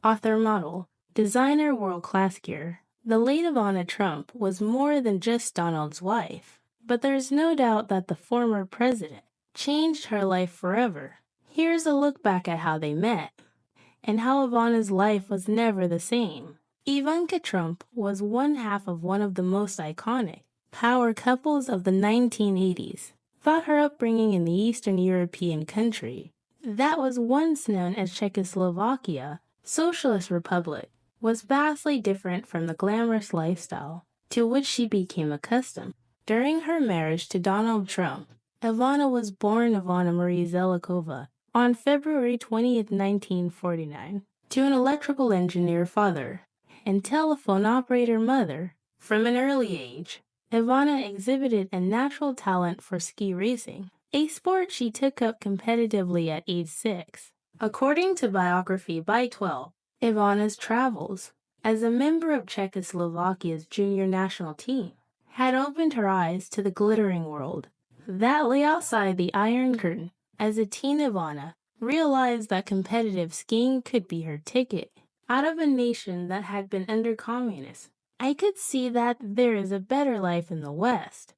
author, model, designer, world-class gear. The late Ivana Trump was more than just Donald's wife, but there's no doubt that the former president changed her life forever. Here's a look back at how they met, and how Ivana's life was never the same. Ivanka Trump was one half of one of the most iconic power couples of the 1980s. Thought her upbringing in the Eastern European country that was once known as Czechoslovakia, Socialist Republic, was vastly different from the glamorous lifestyle to which she became accustomed. During her marriage to Donald Trump, Ivana was born Ivana Marie Zelikova on February 20th, 1949, to an electrical engineer father and telephone operator mother. From an early age, Ivana exhibited a natural talent for ski racing, a sport she took up competitively at age 6. According to biography by 12, Ivana's travels as a member of Czechoslovakia's junior national team had opened her eyes to the glittering world that lay outside the Iron Curtain. As a teen, Ivana realized that competitive skiing could be her ticket out of a nation that had been under communism. I could see that there is a better life in the West,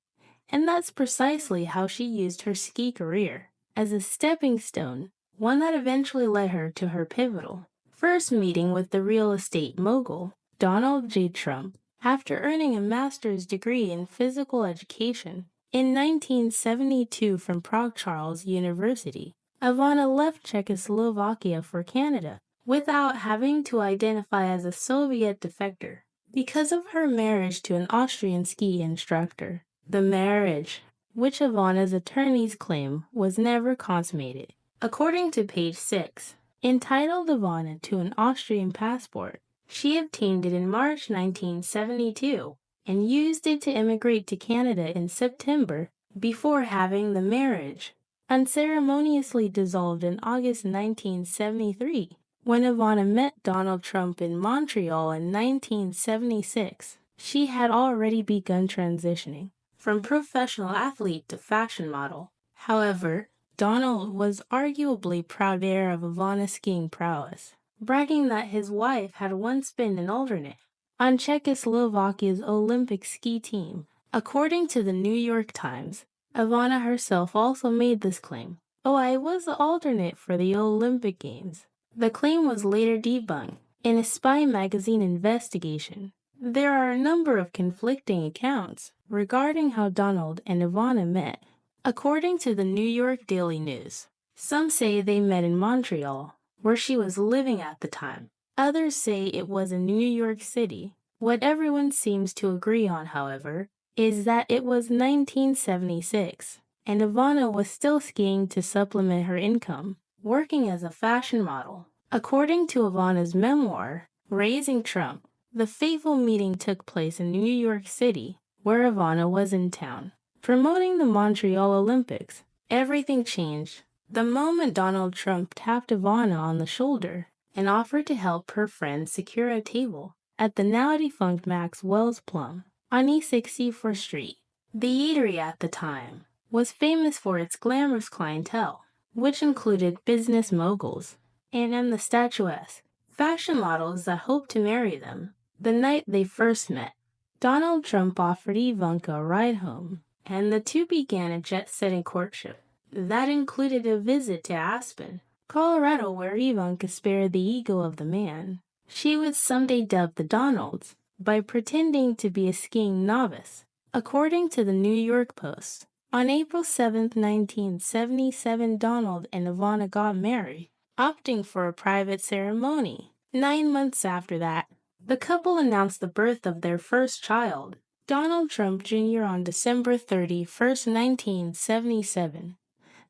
and that's precisely how she used her ski career as a stepping stone, one that eventually led her to her pivotal first meeting with the real estate mogul, Donald J. Trump. After earning a master's degree in physical education in 1972 from Prague Charles University, Ivana left Czechoslovakia for Canada without having to identify as a Soviet defector because of her marriage to an Austrian ski instructor. The marriage, which Ivana's attorneys claim was never consummated. According to page 6, entitled Ivana to an Austrian passport, she obtained it in March 1972 and used it to immigrate to Canada in September before having the marriage unceremoniously dissolved in August 1973. When Ivana met Donald Trump in Montreal in 1976, she had already begun transitioning from professional athlete to fashion model. However, Donald was arguably proud heir of Ivana's skiing prowess, bragging that his wife had once been an alternate on Czechoslovakia's Olympic ski team. According to the New York Times, Ivana herself also made this claim. "Oh, I was the alternate for the Olympic Games." The claim was later debunked in a Spy magazine investigation. There are a number of conflicting accounts regarding how Donald and Ivana met. According to the New York Daily News, some say they met in Montreal, where she was living at the time. Others say it was in New York City. What everyone seems to agree on, however, is that it was 1976, and Ivana was still skiing to supplement her income, working as a fashion model. According to Ivana's memoir, Raising Trump, the fateful meeting took place in New York City, where Ivana was in town, promoting the Montreal Olympics. Everything changed the moment Donald Trump tapped Ivana on the shoulder and offered to help her friend secure a table at the now-defunct Max Wells Plum on East 64th Street. The eatery at the time was famous for its glamorous clientele, which included business moguls and the statuesque fashion models that hoped to marry them. The night they first met, Donald Trump offered Ivanka a ride home, and the two began a jet-setting courtship that included a visit to Aspen, Colorado, where Ivanka spared the ego of the man she would someday dub the Donalds by pretending to be a skiing novice. According to the New York Post, on April 7, 1977, Donald and Ivana got married, opting for a private ceremony. 9 months after that, the couple announced the birth of their first child, Donald Trump Jr., on December 31st, 1977.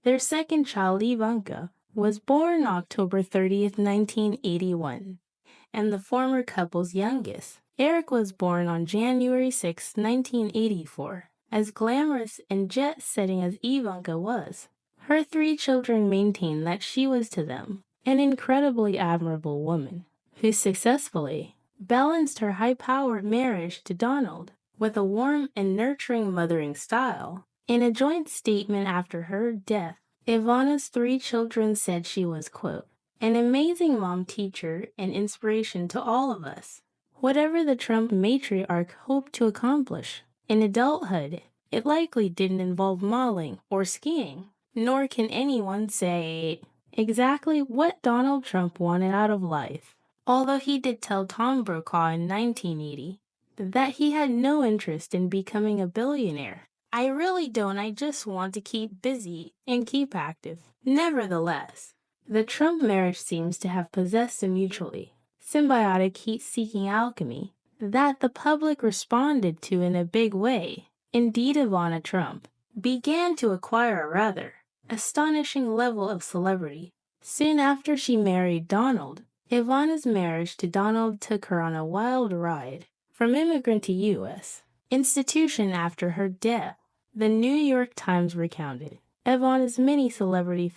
Their second child, Ivanka, was born October 30th, 1981, and the former couple's youngest, Eric, was born on January 6, 1984. As glamorous and jet-setting as Ivanka was, her 3 children maintained that she was to them an incredibly admirable woman who successfully balanced her high-powered marriage to Donald with a warm and nurturing mothering style. In a joint statement after her death, Ivana's 3 children said she was, quote, an amazing mom teacher and inspiration to all of us. Whatever the Trump matriarch hoped to accomplish in adulthood, it likely didn't involve modeling or skiing, nor can anyone say exactly what Donald Trump wanted out of life. Although he did tell Tom Brokaw in 1980 that he had no interest in becoming a billionaire. I really don't, I just want to keep busy and keep active. Nevertheless, the Trump marriage seems to have possessed a mutually symbiotic heat-seeking alchemy that the public responded to in a big way. Indeed, Ivana Trump began to acquire a rather astonishing level of celebrity. Soon after she married Donald, Ivana's marriage to Donald took her on a wild ride from immigrant to U.S. institution after her death. The New York Times recounted Ivana's many celebrity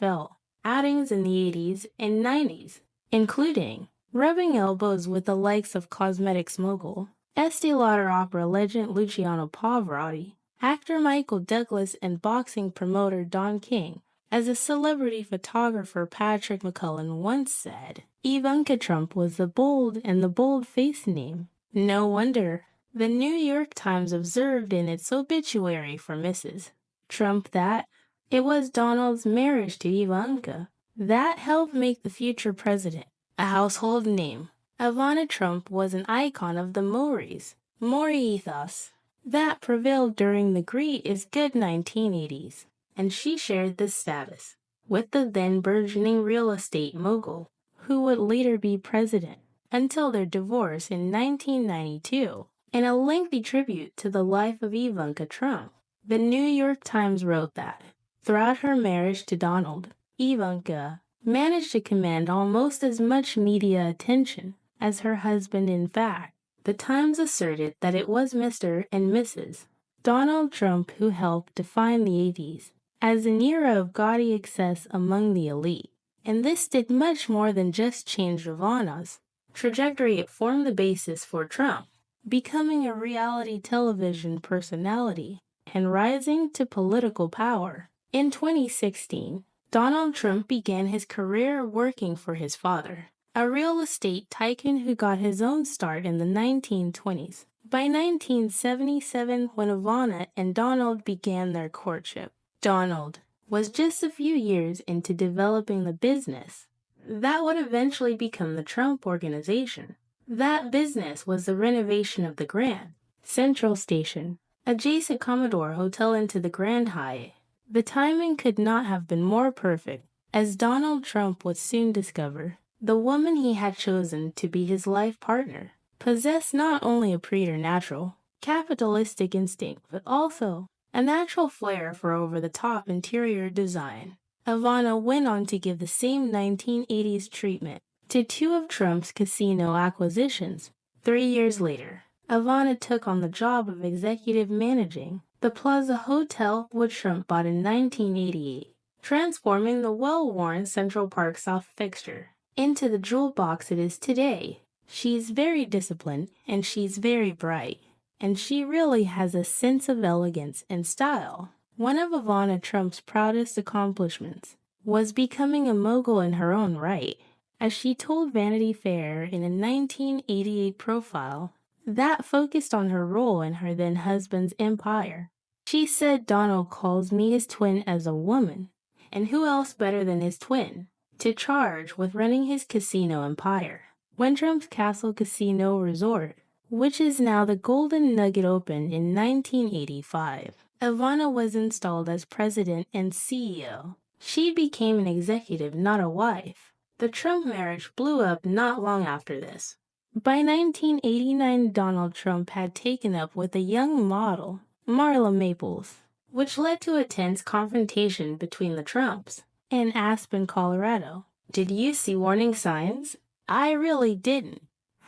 outings in the 80s and 90s, including rubbing elbows with the likes of cosmetics mogul, Estee Lauder opera legend Luciano Pavarotti, actor Michael Douglas, and boxing promoter Don King. As a celebrity photographer Patrick McCullen once said, Ivanka Trump was the bold and the bold-faced name. No wonder the New York Times observed in its obituary for Mrs. Trump that it was Donald's marriage to Ivanka that helped make the future president a household name. Ivana Trump was an icon of the Maury ethos that prevailed during the great is good 1980s, and she shared this status with the then burgeoning real estate mogul, who would later be president until their divorce in 1992. In a lengthy tribute to the life of Ivanka Trump, the New York Times wrote that throughout her marriage to Donald, Ivanka managed to command almost as much media attention as her husband. In fact, the Times asserted that it was Mr. and Mrs. Donald Trump who helped define the 80s as an era of gaudy excess among the elite. And this did much more than just change Ivana's trajectory. It formed the basis for Trump becoming a reality television personality and rising to political power. In 2016, Donald Trump began his career working for his father, a real estate tycoon who got his own start in the 1920s. By 1977, when Ivana and Donald began their courtship, Donald was just a few years into developing the business that would eventually become the Trump Organization. That business was the renovation of the Grand Central Station, adjacent Commodore Hotel, into the Grand Hyatt. The timing could not have been more perfect, as Donald Trump would soon discover the woman he had chosen to be his life partner possessed not only a preternatural, capitalistic instinct, but also a natural flair for over-the-top interior design. Ivana went on to give the same 1980s treatment to two of Trump's casino acquisitions. 3 years later, Ivana took on the job of executive managing the Plaza Hotel, which Trump bought in 1988, transforming the well-worn Central Park South fixture into the jewel box it is today. She's very disciplined, and she's very bright, and she really has a sense of elegance and style. One of Ivana Trump's proudest accomplishments was becoming a mogul in her own right, as she told Vanity Fair in a 1988 profile that focused on her role in her then-husband's empire. She said, Donald calls me his twin as a woman, and who else better than his twin to charge with running his casino empire? When Trump's Castle Casino Resort, which is now the Golden Nugget, opened in 1985, Ivana was installed as president and CEO. She became an executive, not a wife. The Trump marriage blew up not long after this. By 1989, Donald Trump had taken up with a young model, Marla Maples, which led to a tense confrontation between the Trumps in Aspen, Colorado. Did you see warning signs? I really didn't.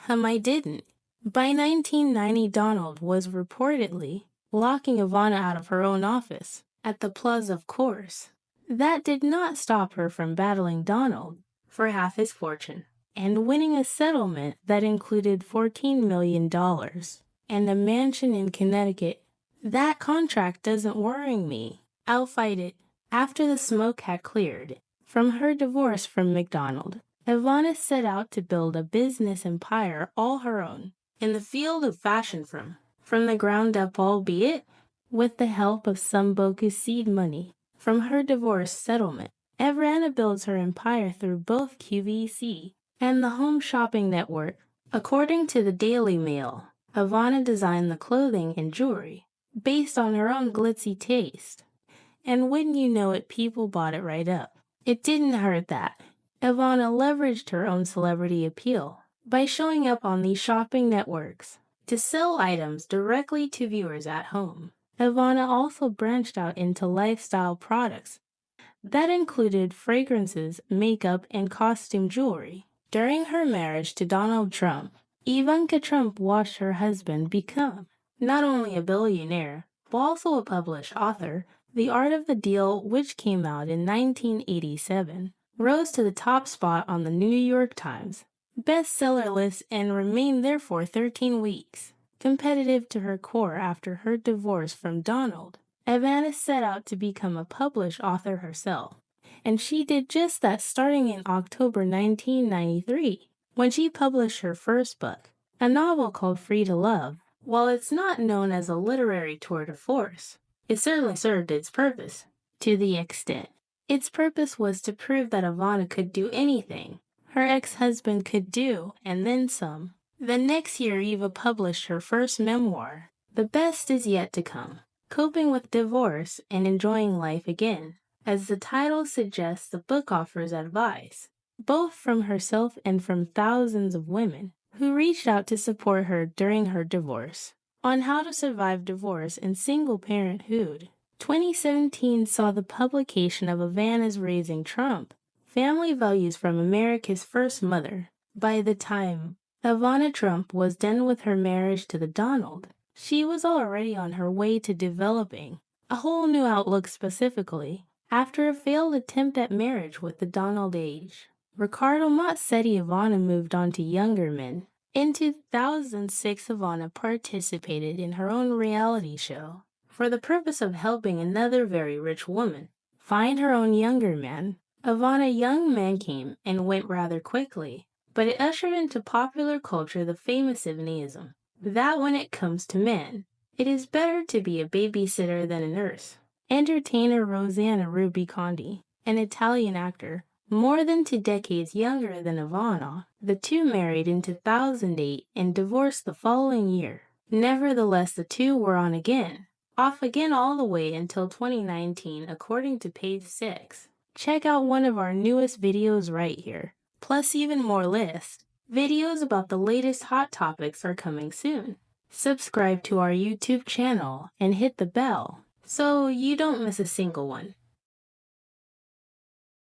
I didn't. By 1990, Donald was reportedly locking Ivana out of her own office at the Plaza, of course. That did not stop her from battling Donald for half his fortune and winning a settlement that included $14 million and a mansion in Connecticut. That contract doesn't worry me. I'll fight it. After the smoke had cleared from her divorce from McDonald, Ivana set out to build a business empire all her own in the field of fashion from the ground up, albeit with the help of some bogus seed money from her divorce settlement. Ivana builds her empire through both QVC and the Home Shopping Network. According to the Daily Mail, Ivana designed the clothing and jewelry based on her own glitzy taste. And wouldn't you know it, people bought it right up. It didn't hurt that Ivana leveraged her own celebrity appeal by showing up on these shopping networks to sell items directly to viewers at home. Ivana also branched out into lifestyle products that included fragrances, makeup, and costume jewelry. During her marriage to Donald Trump, Ivanka Trump watched her husband become not only a billionaire, but also a published author. The Art of the Deal, which came out in 1987, rose to the top spot on the New York Times bestseller list and remained there for 13 weeks. Competitive to her core after her divorce from Donald, Ivana set out to become a published author herself, and she did just that starting in October 1993 when she published her first book, a novel called Free to Love. While it's not known as a literary tour de force, it certainly served its purpose to the extent. Its purpose was to prove that Ivana could do anything her ex-husband could do, and then some. The next year, Eva published her first memoir, The Best Is Yet to Come, Coping with Divorce and Enjoying Life Again. As the title suggests, the book offers advice, both from herself and from thousands of women who reached out to support her during her divorce, on how to survive divorce and single parenthood. 2017 saw the publication of Ivana's Raising Trump, Family Values from America's First Mother. By the time Ivana Trump was done with her marriage to the Donald, she was already on her way to developing a whole new outlook, specifically after a failed attempt at marriage with the Donald age. Ricardo Mazzetti. Ivana moved on to younger men. In 2006, Ivana participated in her own reality show for the purpose of helping another very rich woman find her own younger man. Ivana Young Man came and went rather quickly, but it ushered into popular culture the famous Ivanism that when it comes to men, it is better to be a babysitter than a nurse. Entertainer Rosanna Rubicondi, an Italian actor, more than 2 decades younger than Ivana, the two married in 2008 and divorced the following year. Nevertheless, the two were off again all the way until 2019, according to page 6. Check out one of our newest videos right here. Plus even more lists. Videos about the latest hot topics are coming soon. Subscribe to our YouTube channel and hit the bell so you don't miss a single one.